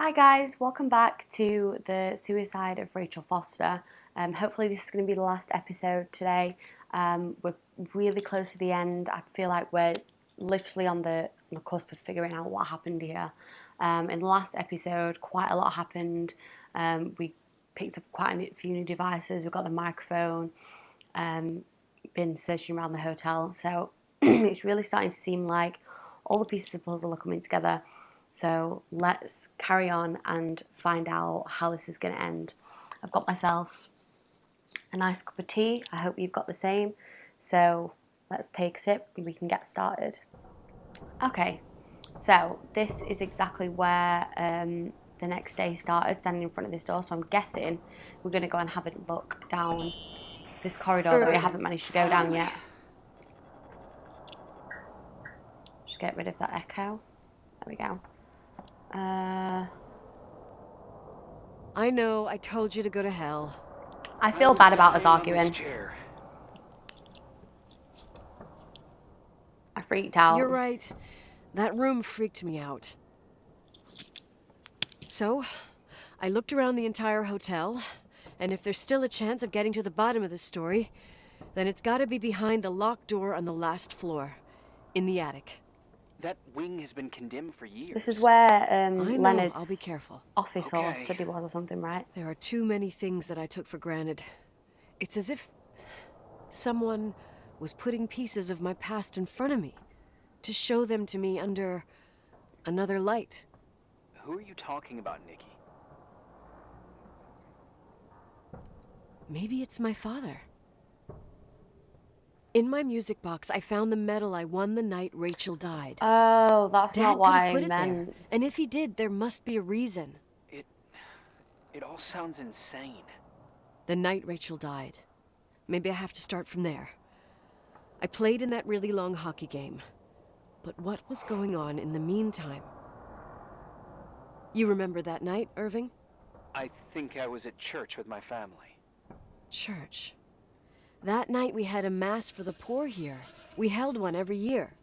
Hi guys, welcome back to the suicide of Rachel Foster. Hopefully this is going to be the last episode today. We're really close to the end. I feel like we're literally on the cusp of figuring out what happened here. In the last episode, quite a lot happened. We picked up quite a few new devices. We've got the microphone, been searching around the hotel. So it's really starting to seem like all the pieces of the puzzle are coming together. So let's carry on and find out how this is going to end. I've got myself a nice cup of tea. I hope you've got the same. So let's take a sip and we can get started. Okay, so this is exactly where the next day started, standing in front of this door. So I'm guessing we're going to go and have a look down this corridor that we haven't managed to go down yet. Just get rid of that echo. There we go. I know, I told you to go to hell. I feel bad about us arguing. I freaked out. You're right. That room freaked me out. So, I looked around the entire hotel, and if there's still a chance of getting to the bottom of this story, then it's gotta be behind the locked door on the last floor, in the attic. That wing has been condemned for years. This is where I know, Leonard's I'll be careful. office or study was or something, right? There are too many things that I took for granted. It's as if someone was putting pieces of my past in front of me to show them to me under another light. Who are you talking about, Nikki? Maybe it's my father. In my music box, I found the medal I won the night Rachel died. Oh, that's Dad not could why have put I it meant. there. And if he did, there must be a reason. It all sounds insane. The night Rachel died. Maybe I have to start from there. I played in that really long hockey game. But what was going on in the meantime? You remember that night, Irving? I think I was at church with my family. Church. That night we had a mass for the poor here. We held one every year.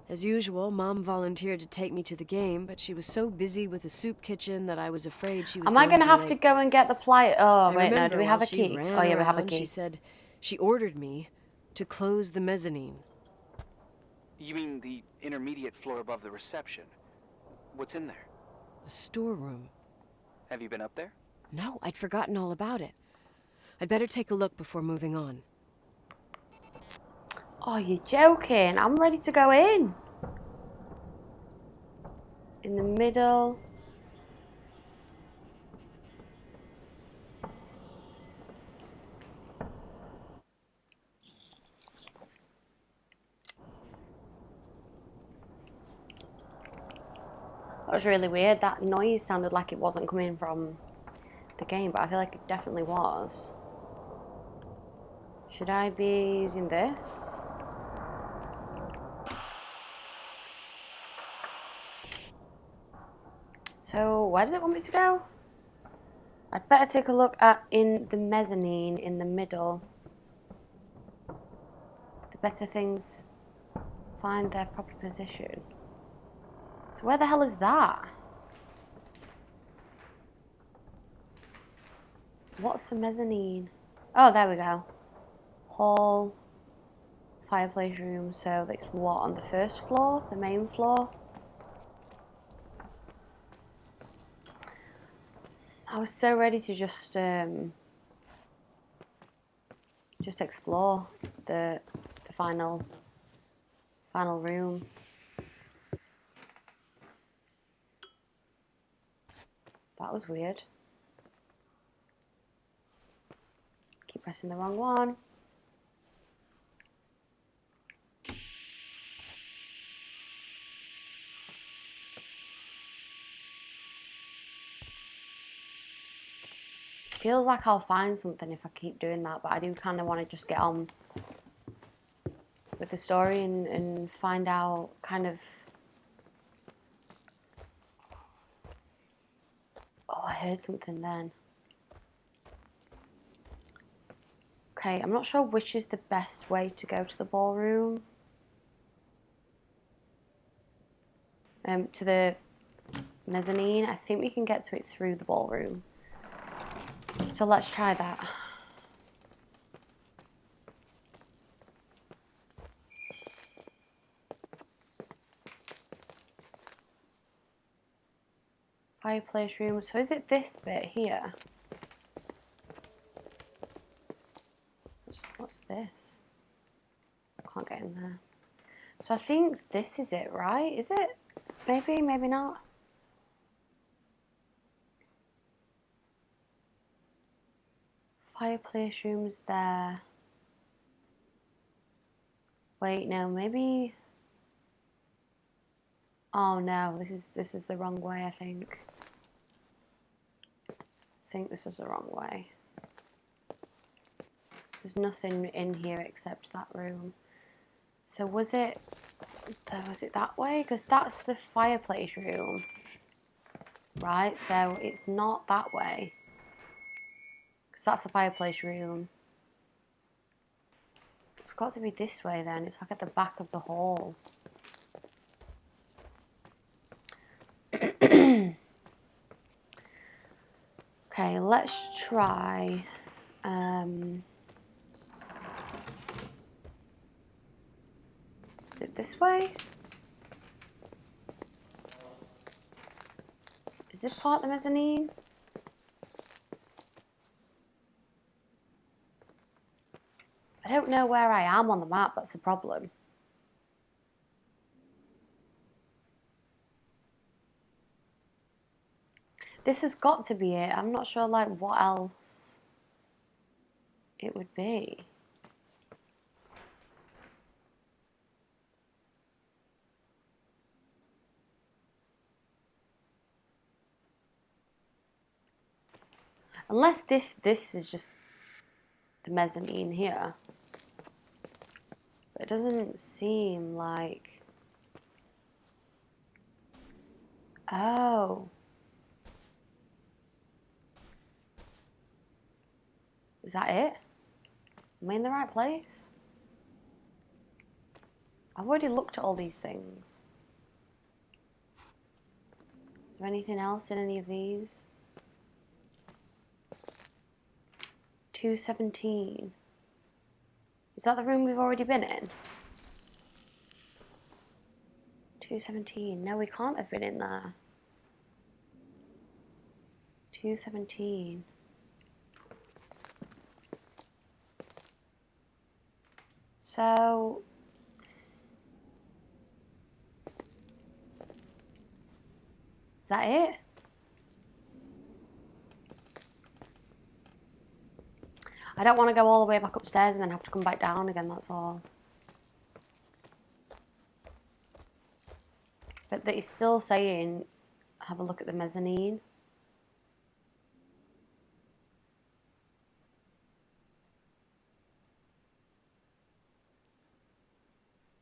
As usual, Mom volunteered to take me to the game, but she was so busy with the soup kitchen that I was afraid she was Am I going to have late. to go and get the plier? Oh, wait, no. Do we have a She key? ran Oh, yeah, we have a around, key. She said she ordered me to close the mezzanine. You mean the intermediate floor above the reception? What's in there? A storeroom. Have you been up there? No, I'd forgotten all about it. I'd better take a look before moving on. Oh, you're joking. I'm ready to go in. In the middle. That was really weird. That noise sounded like it wasn't coming from the game, but I feel like it definitely was. Should I be using this? So, where does it want me to go? I'd better take a look at in the mezzanine in the middle. The better things find their proper position. So where the hell is that? What's the mezzanine? Oh, there we go. Hall, fireplace room. So that's what, on the first floor? The main floor? I was so ready to just explore the final room. That was weird. Keep pressing the wrong one. Feels like I'll find something if I keep doing that, but I do kind of want to just get on with the story and find out kind of... Oh, I heard something then. Okay, I'm not sure which is the best way to go to the ballroom. To the mezzanine. I think we can get to it through the ballroom. So let's try that. Fireplace room. So is it this bit here? What's this? Can't get in there. So I think this is it, right? Is it? Maybe, maybe not. Fireplace room's there. Wait, no, maybe. Oh no, this is the wrong way, I think. I think this is the wrong way. There's nothing in here except that room. So was it that way? Because that's the fireplace room. Right, so it's not that way. Because that's the fireplace room. It's got to be this way then. It's like at the back of the hall. Okay, let's try. Is it this way? Is this part of the mezzanine? I don't know where I am on the map, that's the problem. This has got to be it. I'm not sure like what else it would be. Unless this is just the mezzanine here. But it doesn't seem like... Oh. Is that it? Am I in the right place? I've already looked at all these things. Is there anything else in any of these? 217. Is that the room we've already been in? 217. No, we can't have been in there. 217. So... Is that it? I don't want to go all the way back upstairs and then have to come back down again, that's all. But it's still saying, have a look at the mezzanine.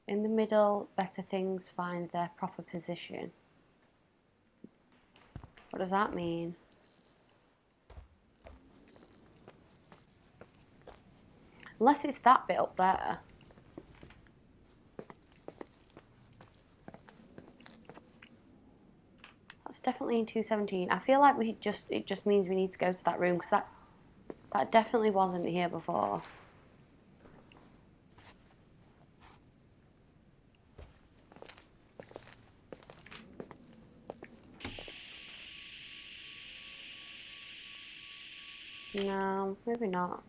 In the middle, better things find their proper position. What does that mean? Unless it's that bit up there. That's definitely in 217. I feel like it just means we need to go to that room because that definitely wasn't here before. No, maybe not.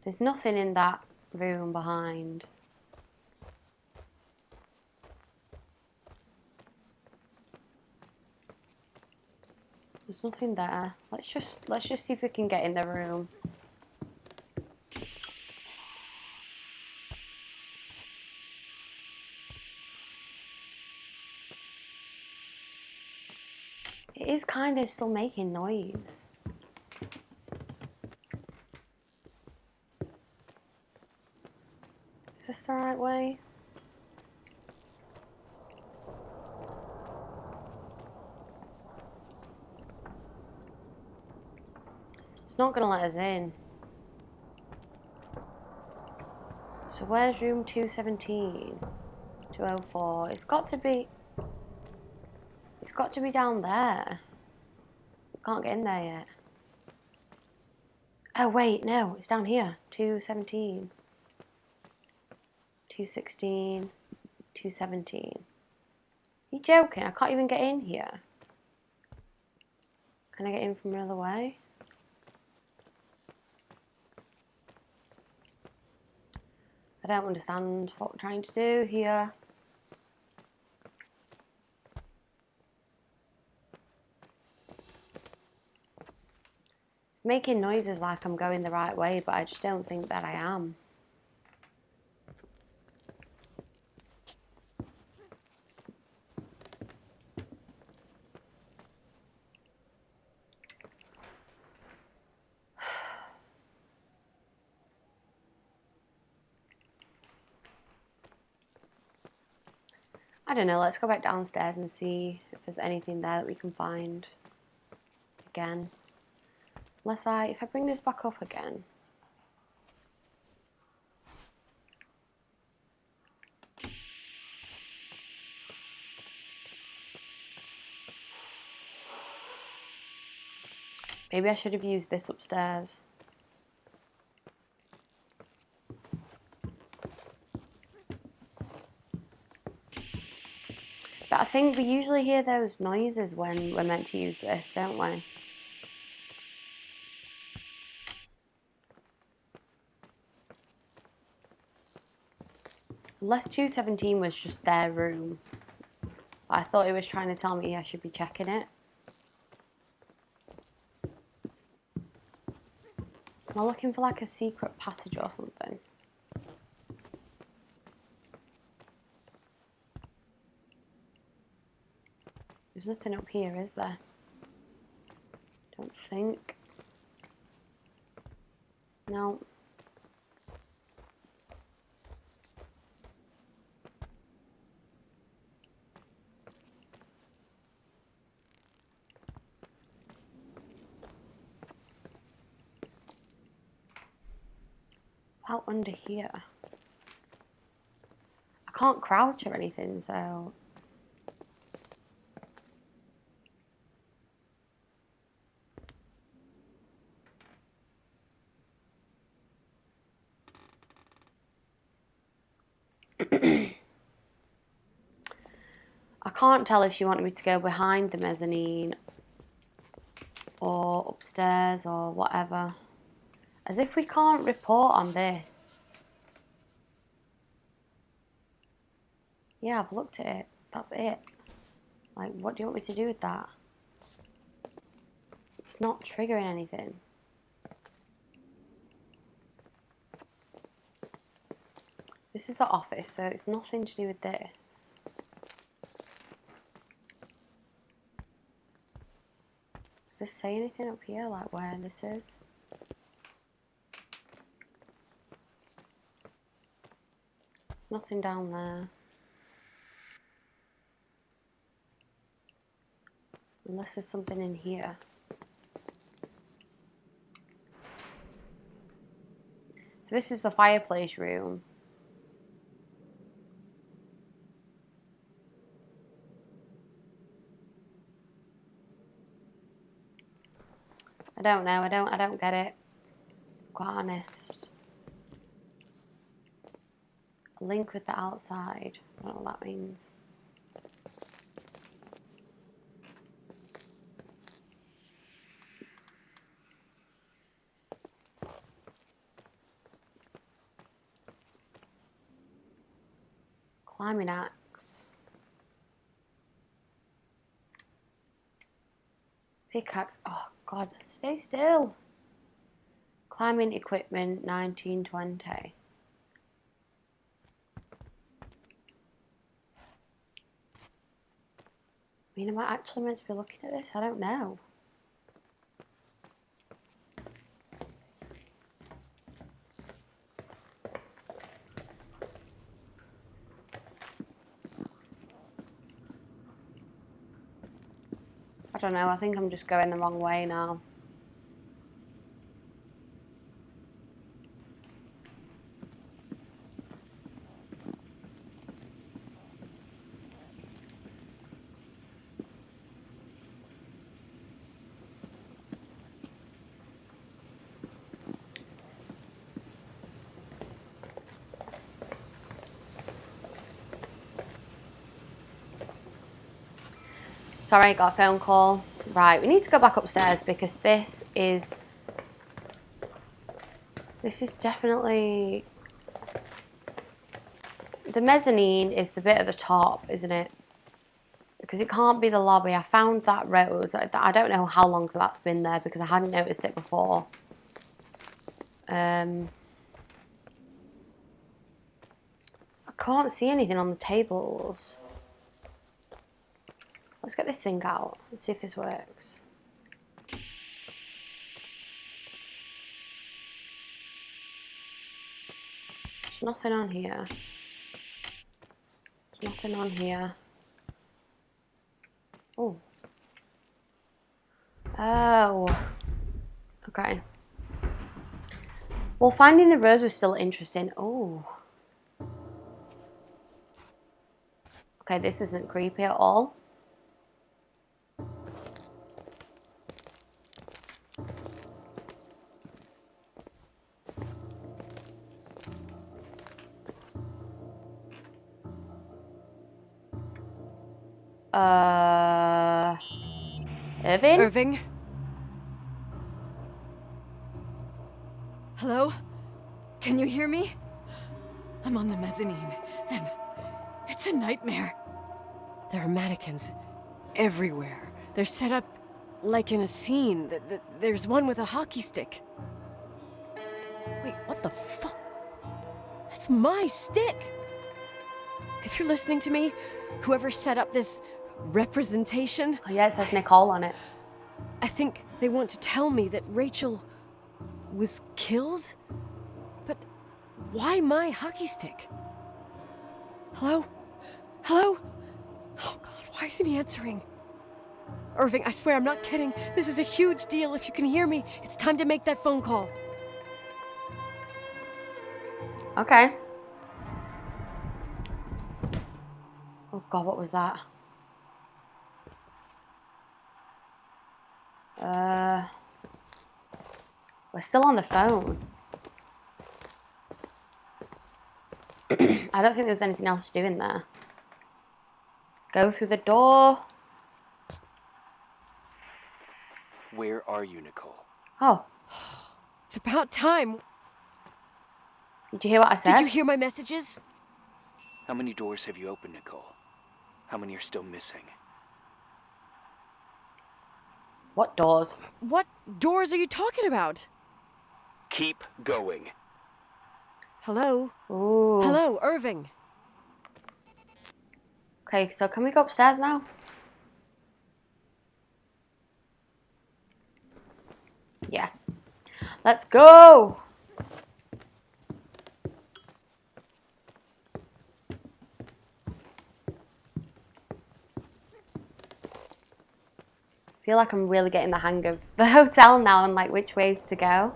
There's nothing in that room behind. There's nothing there. Let's just see if we can get in the room. It is kind of still making noise. Is this the right way? It's not gonna let us in. So where's room 217? 204. It's got to be... It's got to be down there. Can't get in there yet. Oh wait, no, it's down here. 217. 216. 217. Are you joking? I can't even get in here. Can I get in from another way? I don't understand what we're trying to do here. Making noises like I'm going the right way, but I just don't think that I am. I don't know, let's go back downstairs and see if there's anything there that we can find again. If I bring this back up again. Maybe I should have used this upstairs. But I think we usually hear those noises when we're meant to use this, don't we? Unless 217 was just their room. I thought it was trying to tell me I should be checking it. Am I looking for like a secret passage or something? There's nothing up here, is there? Don't think. No. Out under here. I can't crouch or anything, so... I can't tell if she wanted me to go behind the mezzanine or upstairs or whatever. As if we can't report on this. Yeah, I've looked at it. That's it. Like, what do you want me to do with that? It's not triggering anything. This is the office, so it's nothing to do with this. Does this say anything up here, like where this is? There's nothing down there. Unless there's something in here. So this is the fireplace room. I don't know, I don't get it. Quite honest. A link with the outside. I don't know what that means. Climbing axe. Pickaxe. Oh God, stay still. Climbing equipment 1920. I mean, am I actually meant to be looking at this? I don't know. I don't know, I think I'm just going the wrong way now. sorry, I got a phone call. Right, we need to go back upstairs because this is definitely... The mezzanine is the bit at the top, isn't it? Because it can't be the lobby. I found that rose. I don't know how long that's been there because I hadn't noticed it before. I can't see anything on the tables. Let's get this thing out. Let's see if this works. There's nothing on here. There's nothing on here. Oh. Oh. Okay. Well, finding the rose was still interesting. Oh. Okay, this isn't creepy at all. Irving? Irving? Hello? Can you hear me? I'm on the mezzanine, and it's a nightmare. There are mannequins everywhere. They're set up like in a scene. There's one with a hockey stick. Wait, what the fuck? That's my stick! If you're listening to me, whoever set up this representation... Oh yeah, it says Nicole on it. I think they want to tell me that Rachel was killed? But why my hockey stick? Hello? Hello? Oh God, why isn't he answering? Irving, I swear I'm not kidding. This is a huge deal. If you can hear me, it's time to make that phone call. Okay. Oh God, what was that? We're still on the phone. I don't think there's anything else to do in there. Go through the door. Where are you, Nicole? Oh, It's about time. did you hear what I said? Did you hear my messages? How many doors have you opened, Nicole? How many are still missing? What doors? What doors are you talking about? Keep going. Hello? Ooh. Hello, Irving. Okay, so can we go upstairs now? Yeah. Let's go! I feel like I'm really getting the hang of the hotel now and like which ways to go.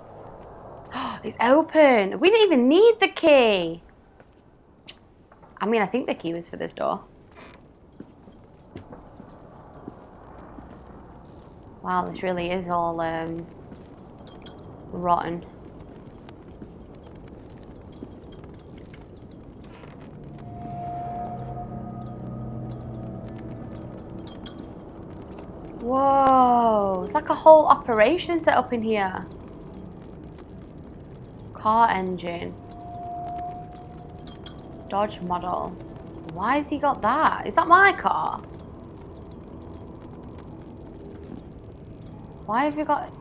It's open! We didn't even need the key! I mean, I think the key was for this door. Wow, this really is all rotten. Whoa, it's like a whole operation set up in here. Car engine. Dodge model. Why has he got that? Is that my car? Why have you got...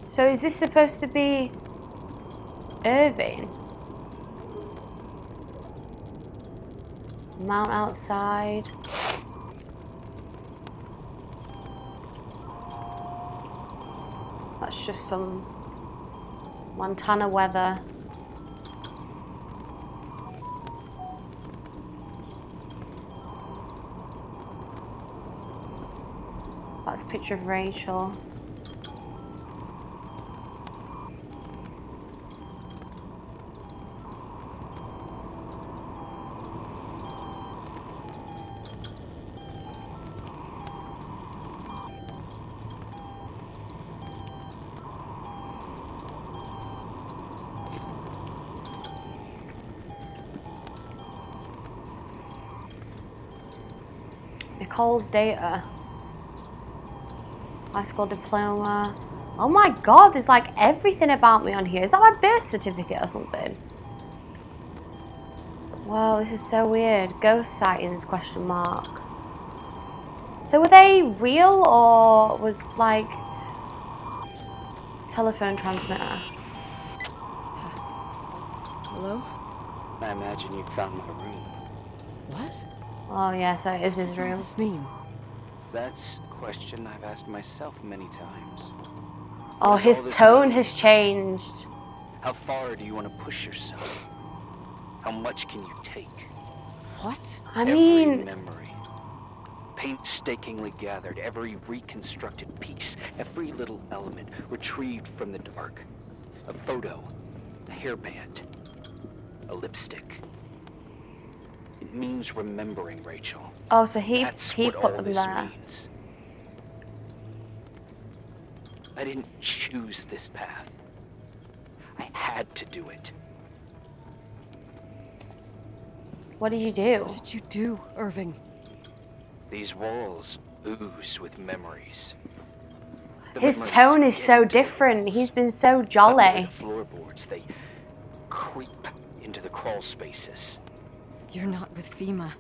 So is this supposed to be Irving? Mount outside. That's just some Montana weather. That's a picture of Rachel. Nicole's data. High school diploma. Oh my god, there's like everything about me on here. Is that my birth certificate or something? Wow, this is so weird. Ghost sightings, question mark. So were they real or was like telephone transmitter? Hello? I imagine you found my room. What? Oh yeah, so it is What his does all room. this mean? That's a question I've asked myself many times. Oh, What does his all this tone mean? has changed. How far do you want to push yourself? How much can you take? What? I Every mean, memory, painstakingly gathered, every reconstructed piece, every little element retrieved from the dark. A photo, a hairband, a lipstick. It means remembering, Rachel. oh, so he That's put what all them this there. means. I didn't choose this path. I had to do it. What did you do? What did you do, Irving? These walls ooze with memories. The His memories tone is get so into the different. walls. He's been so Under jolly. the floorboards, they creep into the crawl spaces. You're not with FEMA.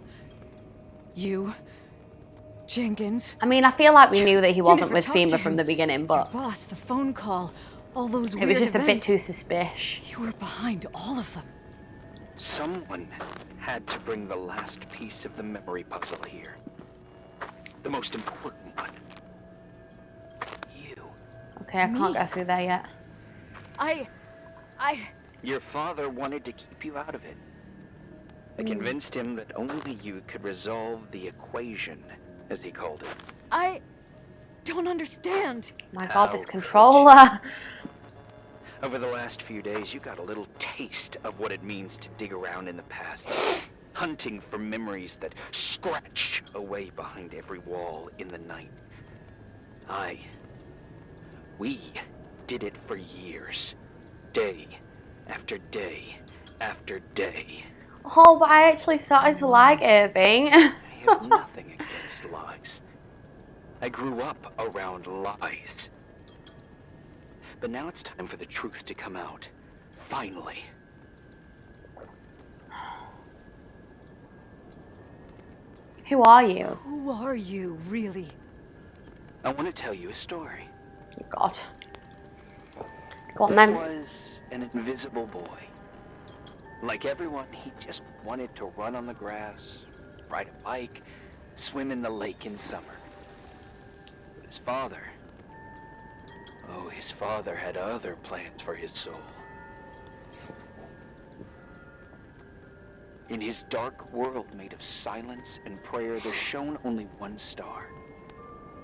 You, Jenkins. I mean, I feel like we knew that he You wasn't never with talked to FEMA him. from the beginning, Your but boss, the phone call, all those it weird was just a bit events. too suspicious. You were behind all of them. Someone had to bring the last piece of the memory puzzle here. The most important one. You. Okay, I can't Me? go through there yet. I... Your father wanted to keep you out of it. I convinced him that only you could resolve the equation, as he called it. I don't understand. My god, How this could controller. Over the last few days, you got a little taste of what it means to dig around in the past, hunting for memories that scratch away behind every wall in the night. We did it for years, day after day after day. Oh, but I actually started to like Irving. I have nothing against lies. I grew up around lies. But now it's time for the truth to come out. Finally. Who are you? Who are you, really? I want to tell you a story. God. Go on There then. was an invisible boy. Like everyone, he just wanted to run on the grass, ride a bike, swim in the lake in summer. But his father had other plans for his soul. In his dark world made of silence and prayer, there shone only one star.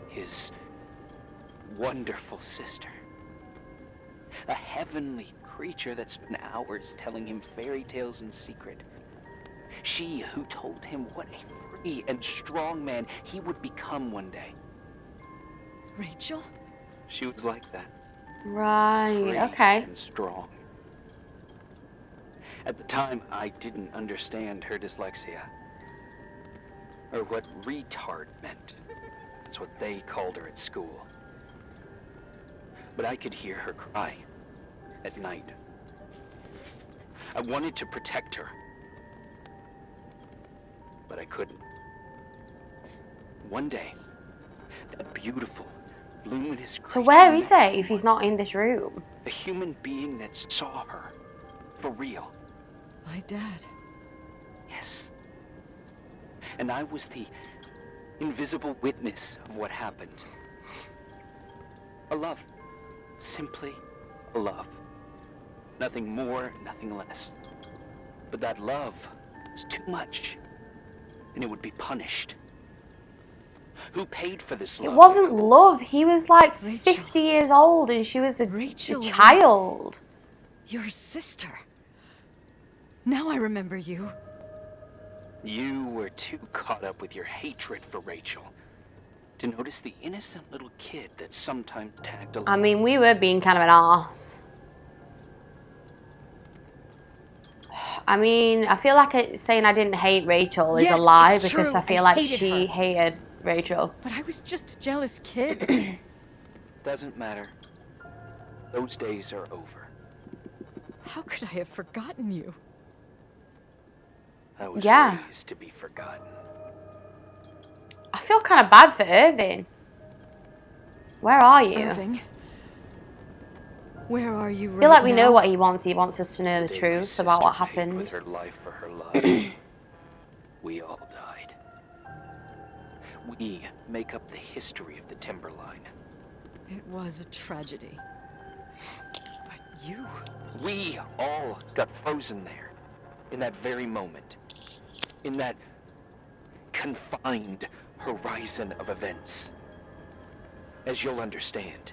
His wonderful sister. A heavenly creature that spent hours telling him fairy tales in secret. She who told him what a free and strong man he would become one day. Rachel? She was like that. Right, Free okay. and strong. At the time, I didn't understand her dyslexia. Or what retard meant. That's what they called her at school. But I could hear her cry at night. I wanted to protect her. But I couldn't. One day, that beautiful, luminous creature So where is met he if he's not in this room? a human being that saw her. For real. My dad. Yes. And I was the invisible witness of what happened. A love. Simply a love. Nothing more, nothing less. But that love was too much, and it would be punished. Who paid for this love? It wasn't love. He was like Rachel. 50 years old and she was a Rachel child. Your sister. Now I remember you. You were too caught up with your hatred for Rachel to notice the innocent little kid that sometimes tagged along. I mean, we were being kind of an arse. I mean, I feel like saying I didn't hate Rachel is Yes, a lie it's because true. I feel I like hated she her. hated Rachel. But I was just a jealous kid. Doesn't matter. Those days are over. How could I have forgotten you? I was Yeah. raised to be forgotten. I feel kind of bad for Irving. Where are you? Irving, where are you I right feel like we now? know what he wants. He wants us to know the day my truth about what sister paid happened. with her life for her love. We all died. We make up the history of the Timberline. It was a tragedy. But you... We all got frozen there, in that very moment, in that confined horizon of events. As you'll understand,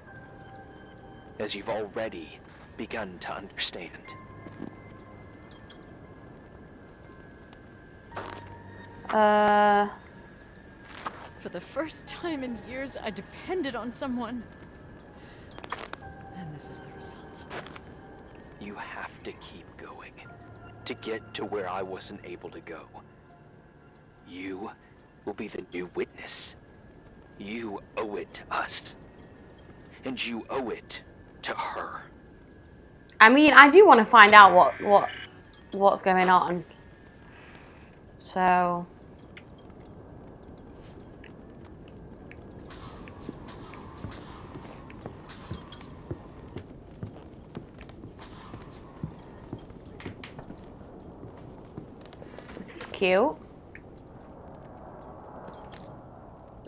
as you've already begun to understand. For the first time in years, I depended on someone. And this is the result. You have to keep going to get to where I wasn't able to go. You will be the new witness. You owe it to us. And you owe it to her. I mean, I do want to find out what's going on. So... This is cute.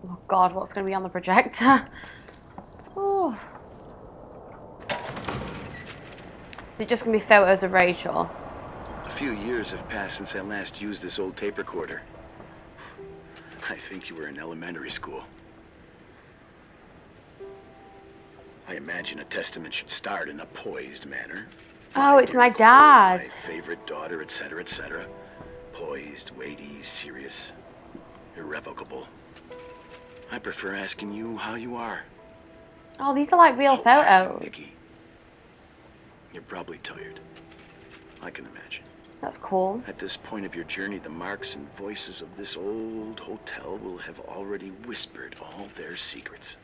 Oh God, what's going to be on the projector? Oh. Is it just going to be photos of Rachel? A few years have passed since I last used this old tape recorder. I think you were in elementary school. I imagine a testament should start in a poised manner. Oh, it's my My dad. favorite daughter, etc., etc. Poised, weighty, serious, irrevocable. I prefer asking you how you are. Oh, these are like real How are you, photos. Nikki? You're probably tired. I can imagine. That's cool. At this point of your journey, the marks and voices of this old hotel will have already whispered all their secrets.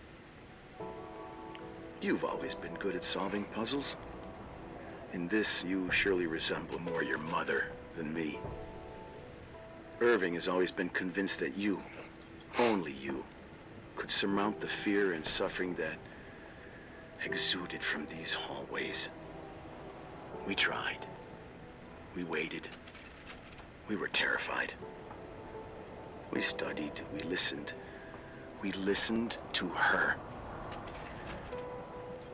You've always been good at solving puzzles. In this, you surely resemble more your mother than me. Irving has always been convinced that you, only you, could surmount the fear and suffering that exuded from these hallways. We tried. We waited. We were terrified. We studied. We listened. We listened to her.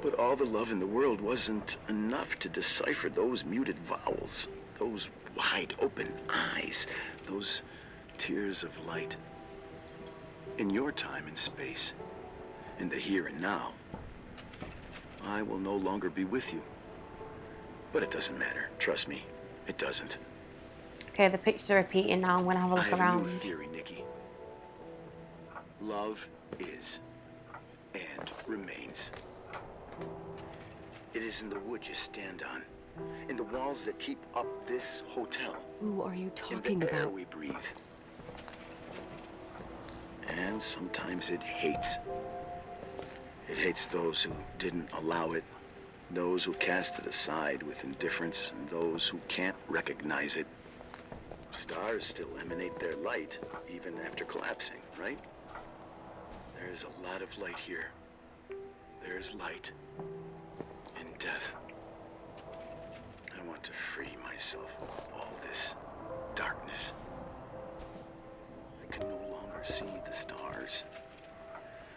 But all the love in the world wasn't enough to decipher those muted vowels, those wide open eyes, those tears of light. In your time and space, in the here and now, I will no longer be with you. But it doesn't matter. Trust me, it doesn't. Okay, the pictures are repeating now. I'm going to have a I look have a around. new theory, Nikki. Love is and remains. It is in the wood you stand on, in the walls that keep up this hotel, Who are you in talking the air about? we breathe. And sometimes it hates. It hates those who didn't allow it, those who cast it aside with indifference, and those who can't recognize it. Stars still emanate their light, even after collapsing, right? There's a lot of light here. There's light in death. I want to free myself of all this darkness. I can no longer see the stars.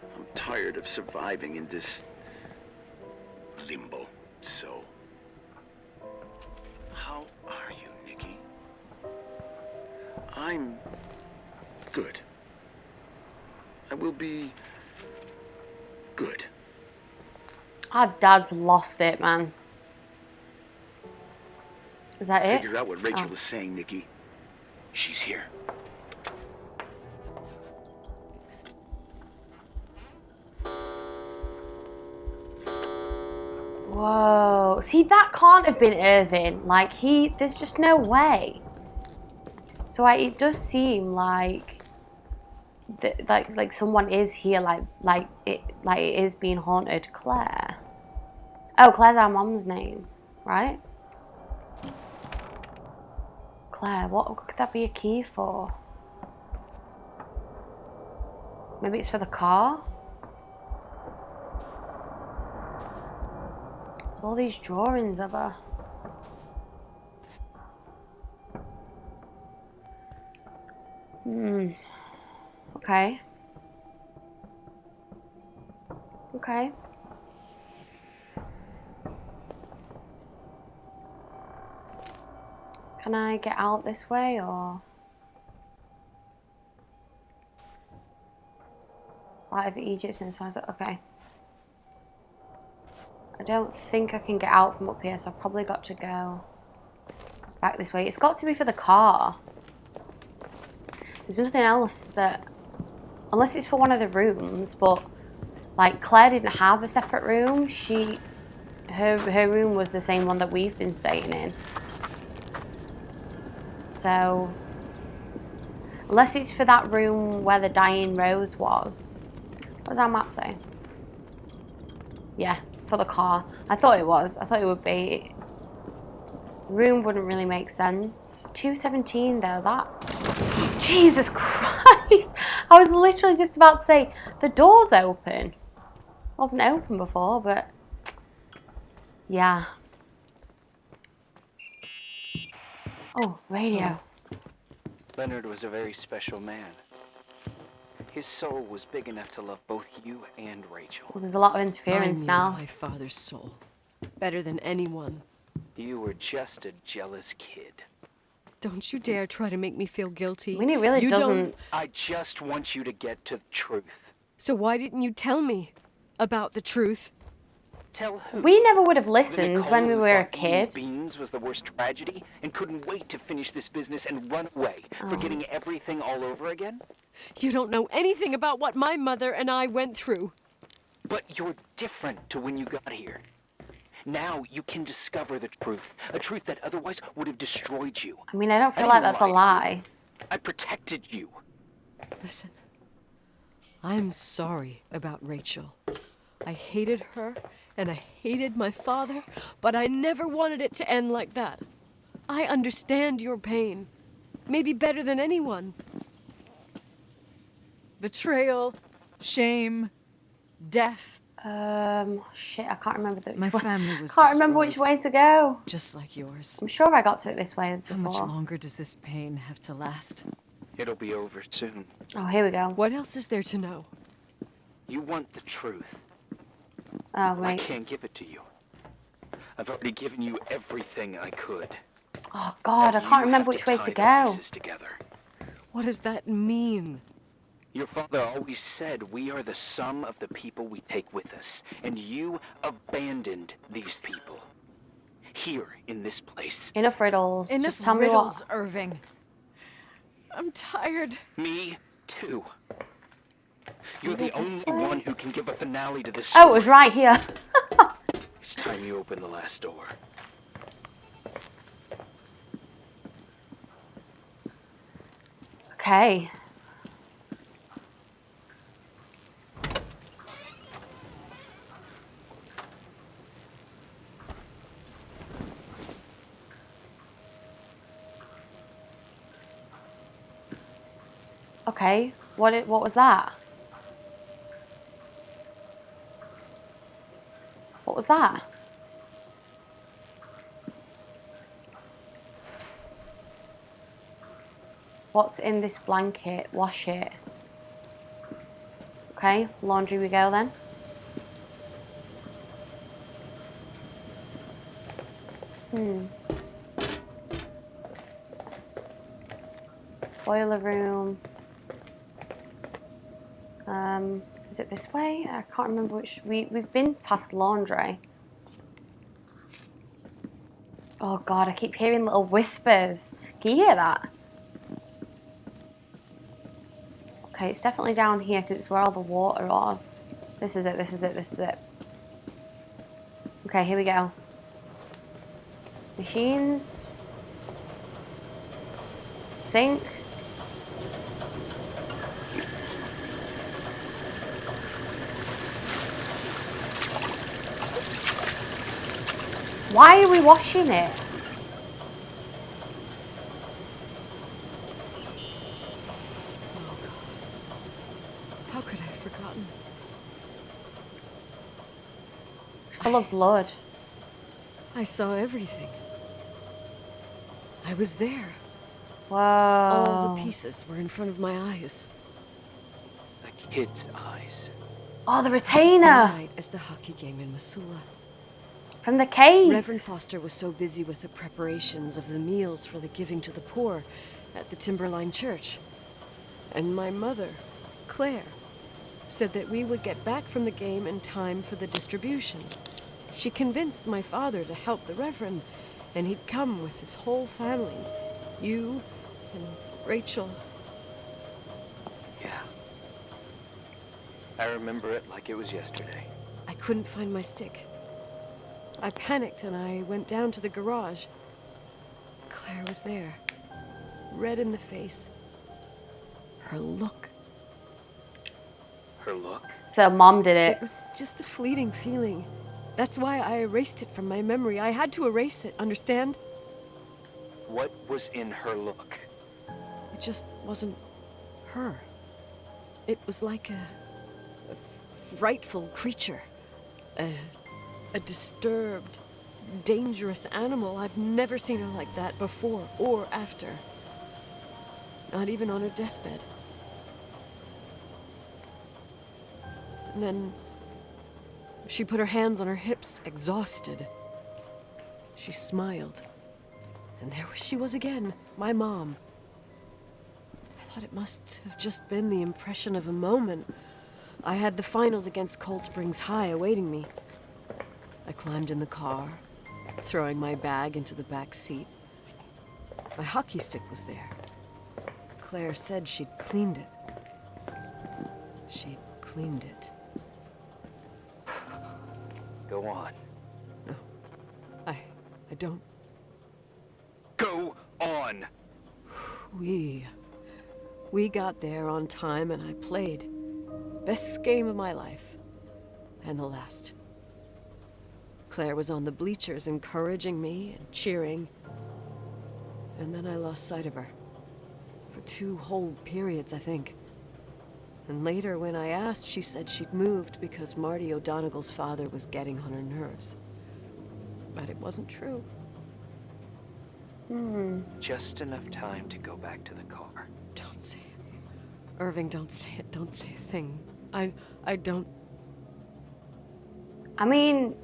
I'm tired of surviving in this limbo. So, how are you, Nikki? I'm good. I will be good. Our dad's lost it, man. Is that it? Figure out what Rachel Oh. is saying, Nikki. She's here. Whoa. See, that can't have been Irving. Like, there's just no way. So it does seem like like someone is here, like it is being haunted. Claire. Oh, Claire's our mom's name, right? Claire, what could that be a key for? Maybe it's for the car? All these drawings of her. Okay. Okay. Can I get out this way, or? Light of Egypt and so on. Okay. I don't think I can get out from up here, so I've probably got to go back this way. It's got to be for the car. There's nothing else that... Unless it's for one of the rooms, but... Like, Claire didn't have a separate room. Her room was the same one that we've been staying in. So... Unless it's for that room where the dying Rose was. What does our map say? Yeah, for the car. I thought it was. I thought it would be. Room wouldn't really make sense. 217 though, that... Jesus Christ! I was literally just about to say, the door's open. Wasn't open before, but... Yeah. Oh, radio. Leonard was a very special man. His soul was big enough to love both you and Rachel. Well, there's a lot of interference I knew now. my father's soul better than anyone. You were just a jealous kid. Don't you dare try to make me feel guilty. I mean, it really you doesn't... Don't... I just want you to get to the truth. So why didn't you tell me about the truth? Tell who? We never would have The listened Nicole when we who were a thought eating kid. beans was the worst tragedy and couldn't wait to finish this business and run away, forgetting everything all over again? You don't know anything about what my mother and I went through. But you're different to when you got here. Now you can discover the truth, a truth that otherwise would have destroyed you. I mean, I don't feel I like didn't that's a lie. I protected you. Listen, I'm sorry about Rachel. I hated her, and I hated my father, but I never wanted it to end like that. I understand your pain, maybe better than anyone. Betrayal, shame, death. Shit, I can't remember the... My family was Can't remember which way to go. just like yours. I'm sure I got to it this way How much before. longer does this pain have to last? It'll be over soon. Oh, here we go. What else is there to know? You want the truth. Oh, I wait. can't give it to you. I've already given you everything I could. Oh, God, I Now can't you remember have which way tie to the go. pieces together. What does that mean? Your father always said we are the sum of the people we take with us, and you abandoned these people. Here, in this place. Enough riddles. Enough Just tell me riddles, what... Irving. I'm tired. Me, too. You're the only one who can give a finale to this Oh, story. it was right here. It's time you open the last door. Okay. Okay, what was that? What was that? What's in this blanket? Wash it. Okay, laundry we go then. Boiler room. Is it this way? I can't remember which. We've been past laundry. Oh God, I keep hearing little whispers. Can you hear that? Okay, it's definitely down here because it's where all the water was. This is it, this is it, this is it. Okay, here we go. Machines. Sink. Why are we washing it? How could I have forgotten? It's full of blood. I saw everything. I was there. Whoa. All the pieces were in front of my eyes. A kid's eyes. Oh, the The same retainer night as the hockey game in Missoula. from the cave. Reverend Foster was so busy with the preparations of the meals for the giving to the poor at the Timberline Church. And my mother, Claire, said that we would get back from the game in time for the distribution. She convinced my father to help the Reverend, and he'd come with his whole family. You and Rachel. Yeah. I remember it like it was yesterday. I couldn't find my stick. I panicked and I went down to the garage. Claire was there, red in the face. Her look. Her look? So mom did It it. was just a fleeting feeling. That's why I erased it from my memory. I had to erase it, understand? What was in her look? It just wasn't her. It was like a frightful creature. A disturbed, dangerous animal. I've never seen her like that before or after. Not even on her deathbed. And then she put her hands on her hips, exhausted. She smiled. And there she was again, my mom. I thought it must have just been the impression of a moment. I had the finals against Cold Springs High awaiting me. I climbed in the car, throwing my bag into the back seat. My hockey stick was there. Claire said she'd cleaned it. She'd cleaned it. Go on. No, I don't. Go on! We got there on time and I played. Best game of my life. And the last. Claire was on the bleachers encouraging me and cheering. And then I lost sight of her. For 2 whole periods, I think. And later, when I asked, she said she'd moved because Marty O'Donegal's father was getting on her nerves. But it wasn't true. Just enough time to go back to the car. Don't say it. Irving, don't say it. Don't say a thing. I don't... I mean,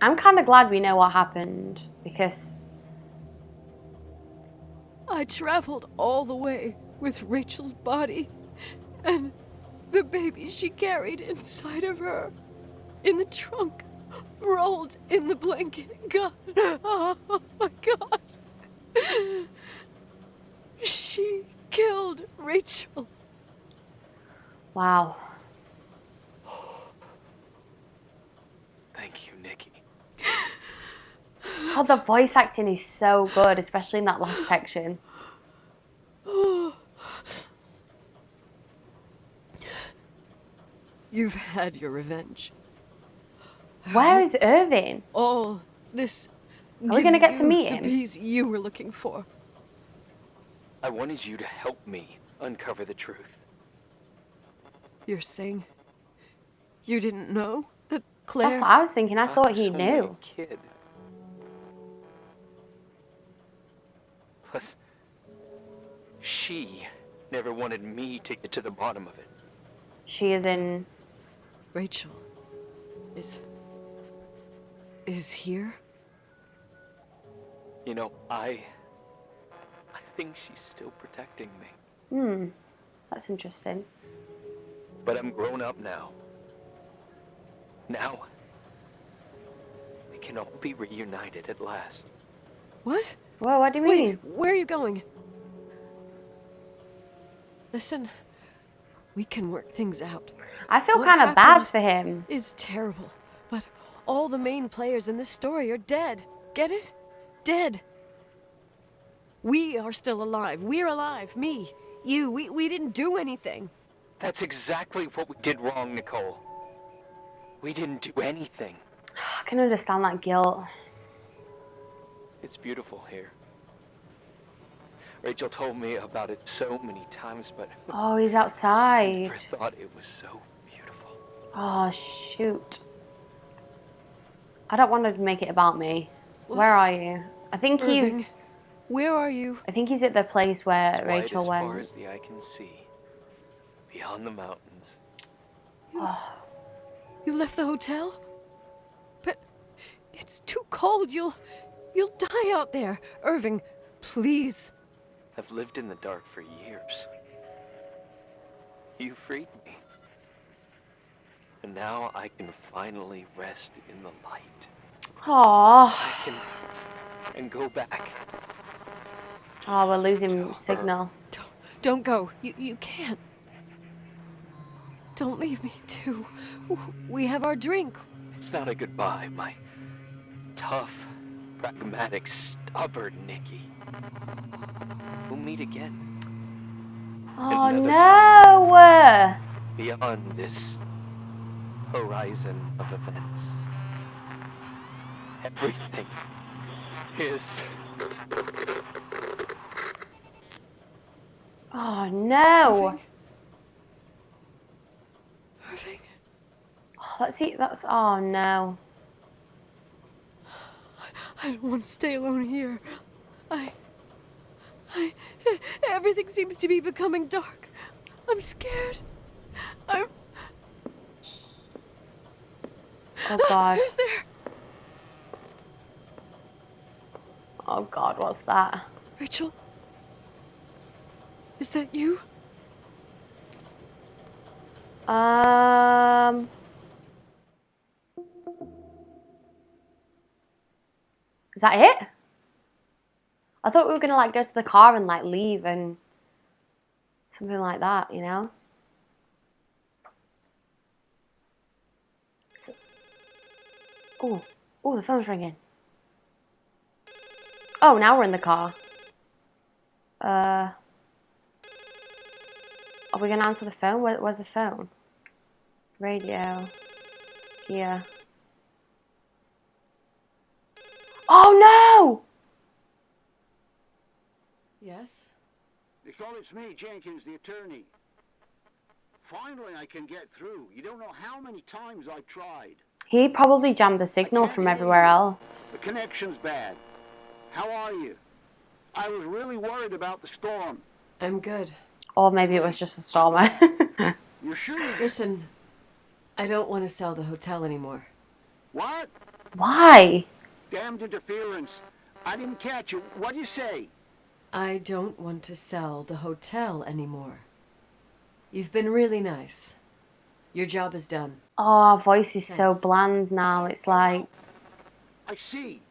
I'm kind of glad we know what happened because I traveled all the way with Rachel's body and the baby she carried inside of her in the trunk, rolled in the blanket. God, oh my God. She killed Rachel. wow. Thank you, Nikki. Oh, the voice acting is so good, especially in that last section. You've had your revenge. Where is Irving? All this Are we gonna gives get to you meet the him? peace you were looking for. I wanted you to help me uncover the truth. You're saying you didn't know that Claire... That's what I was thinking. I thought was he only knew. a kid. Plus, she never wanted me to get to the bottom of it. She is in. Rachel is here? You know, I think she's still protecting me. That's interesting. But I'm grown up now. Now, we can all be reunited at last. What? Well, what do you mean? Wait, where are you going? Listen, We can work things out. I feel What kind of bad happened for him. is terrible, but all the main players in this story are dead. Get it? Dead. We are still alive. We're alive. Me, you, we didn't do anything. That's exactly what we did wrong, Nicole. We didn't do anything. I can understand that guilt. It's beautiful here. Rachel told me about it so many times, but Oh, he's I outside. never thought it was so beautiful. Oh, shoot. I don't want to make it about me. What? Where are you? I think Irving, he's... where are you? I think he's at the place where It's wide Rachel as went. far as the eye can see, beyond the mountains. You left the hotel? But it's too cold. You'll die out there. Irving, please. I've lived in the dark for years. You freed me. And now I can finally rest in the light. Aww. I can and go back. Oh, we're losing signal. Don't go. You can't. Don't leave me too. We have our drink. It's not a goodbye, my tough, pragmatic, stubborn Nikki. We'll meet again. Oh, Another no! Beyond this horizon of events. Everything is... Oh, no! Irving. Irving. Oh, let's see, that's... Oh, no. I don't want to stay alone here. Everything seems to be becoming dark. I'm scared. Oh, God. Who's there? Oh, God, what's that? Rachel? Is that you? Is that it? I thought we were gonna like go to the car and like leave and something like that, you know? Oh, the phone's ringing. Oh, now we're in the car. Are we gonna answer the phone? Where's the phone? Radio. Here. Oh no! Yes? Nicole, it's me, Jenkins, the attorney. Finally, I can get through. You don't know how many times I've tried. He probably jammed the signal from everywhere else. The connection's bad. How are you? I was really worried about the storm. I'm good. Or maybe it was just a stormer. You're sure you... Listen, I don't want to sell the hotel anymore. What? Why? Damned interference. I didn't catch it. What'd you say? I don't want to sell the hotel anymore. You've been really nice. Your job is done. Oh, our voice is so Thanks. bland now. It's like, I see.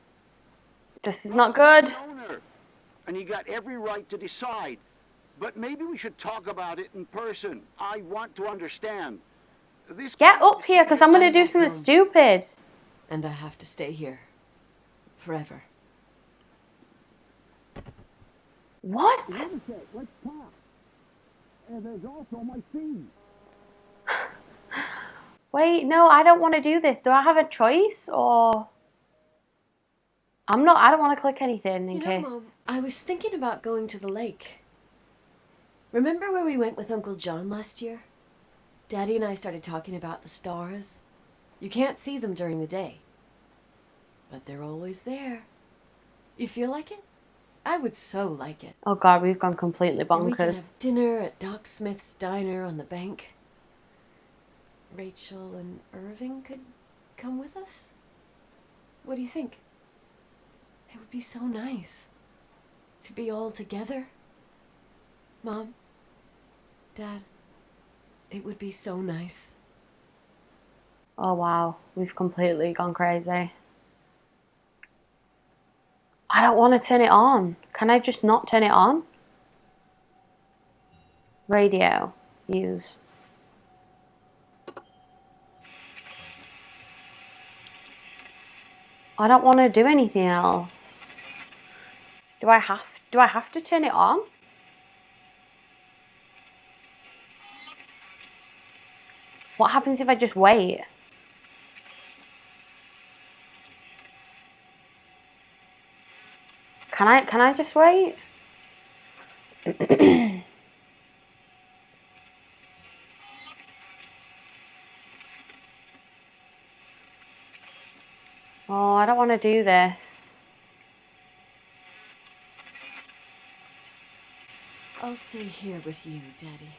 this is not good. You're the owner, and you got every right to decide. But maybe we should talk about it in person. I want to understand. This... Get up here, because I'm going to do something stupid. And I have to stay here. Forever. What? Let's talk. And there's also my fee. Wait, no, I don't want to do this. Do I have a choice, or... I don't want to click anything in case... Mom, I was thinking about going to the lake. Remember where we went with Uncle John last year? Daddy and I started talking about the stars. You can't see them during the day, but they're always there. You feel like it? I would so like it. Oh God, we've gone completely And we can bonkers. have dinner at Doc Smith's diner on the bank. Rachel and Irving could come with us? What do you think? It would be so nice to be all together. Mom, Dad, it would be so nice. Oh wow, we've completely gone crazy. I don't want to turn it on. Can I just not turn it on? Radio, use. I don't want to do anything else. Do I have to turn it on? What happens if I just wait? Can I just wait? Oh, I don't want to do this. I'll stay here with you, Daddy.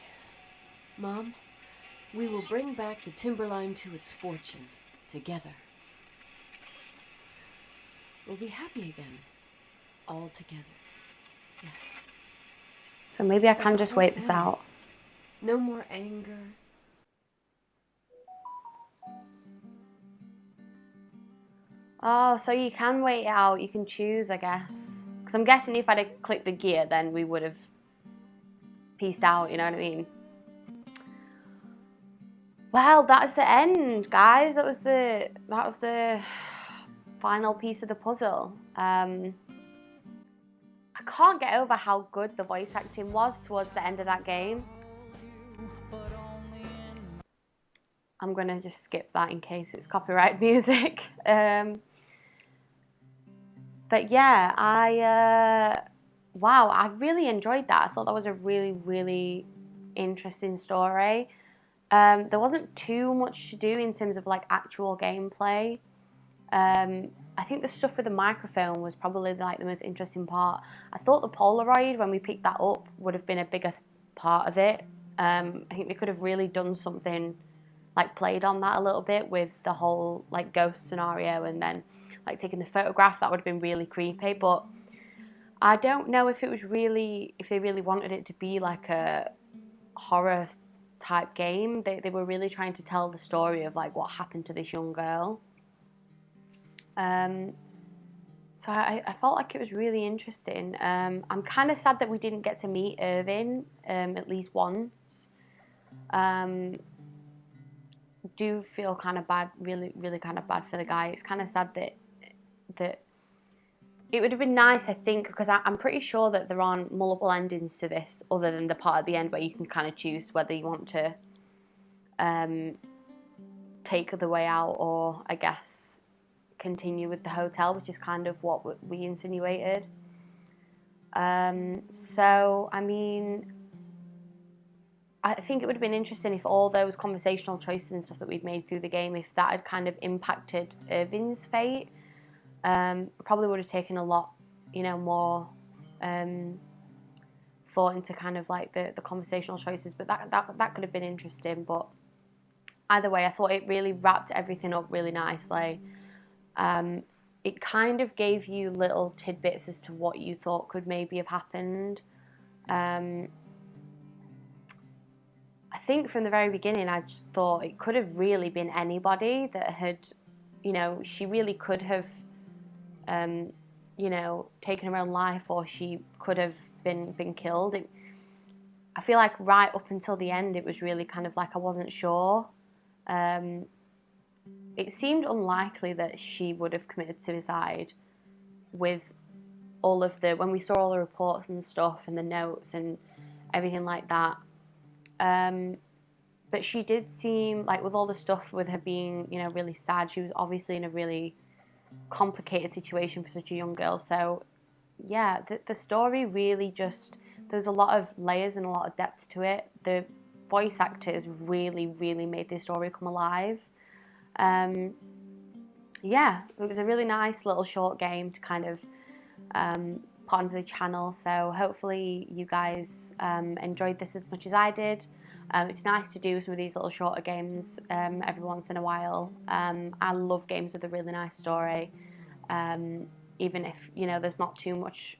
Mom, we will bring back the timberline to its fortune, together. We'll be happy again, all together. Yes. So maybe I Like can a just whole wait this family. out. No more anger. Oh, so you can wait it out. You can choose, I guess. Because I'm guessing if I'd have clicked the gear, then we would have pieced out, you know what I mean? Well, that's the end, guys. That was the final piece of the puzzle. I can't get over how good the voice acting was towards the end of that game. I'm gonna just skip that in case it's copyright music. But yeah, wow, I really enjoyed that. I thought that was a really, really interesting story. There wasn't too much to do in terms of like actual gameplay. I think the stuff with the microphone was probably like the most interesting part. I thought the Polaroid, when we picked that up, would have been a bigger part of it. I think they could have really done something, like played on that a little bit with the whole like ghost scenario, and then like taking the photograph. That would have been really creepy. But I don't know if it was really, if they really wanted it to be like a horror type game. They were really trying to tell the story of like what happened to this young girl. So I felt like it was really interesting. I'm kind of sad that we didn't get to meet Irving at least once. Do feel kind of bad, really, really kind of bad for the guy. It's kind of sad that it would have been nice, I think, because I'm pretty sure that there aren't multiple endings to this other than the part at the end where you can kind of choose whether you want to take the way out or, I guess, continue with the hotel, which is kind of what we insinuated. So, I mean, I think it would have been interesting if all those conversational choices and stuff that we've made through the game, if that had kind of impacted Irving's fate. Probably would have taken a lot, more thought into kind of like the conversational choices, but that could have been interesting. But either way, I thought it really wrapped everything up really nicely. It kind of gave you little tidbits as to what you thought could maybe have happened. I think from the very beginning, I just thought it could have really been anybody that had, she really could have, taken her own life, or she could have been killed. I feel like right up until the end, it was really kind of like I wasn't sure. It seemed unlikely that she would have committed suicide with all of when we saw all the reports and stuff and the notes and everything like that. But she did seem like, with all the stuff with her being, really sad, she was obviously in a really complicated situation for such a young girl. So yeah, the story really just, there's a lot of layers and a lot of depth to it. The voice actors really, really made this story come alive. Yeah, it was a really nice little short game to kind of put onto the channel. So hopefully you guys enjoyed this as much as I did. It's nice to do some of these little shorter games every once in a while. I love games with a really nice story, even if there's not too much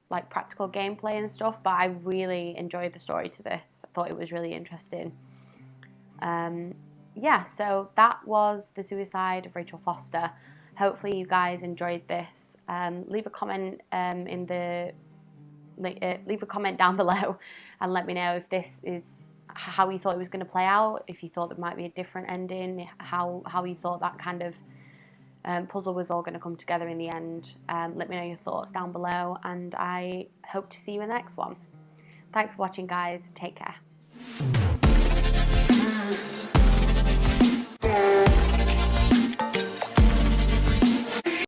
like practical gameplay and stuff. But I really enjoyed the story to this. I thought it was really interesting. Yeah, so that was The Suicide of Rachel Foster. Hopefully you guys enjoyed this. Leave a comment leave a comment down below and let me know if this is how you thought it was going to play out, if you thought there might be a different ending, how you thought that kind of puzzle was all going to come together in the end. Let me know your thoughts down below, and I hope to see you in the next one. Thanks for watching, guys. Take care.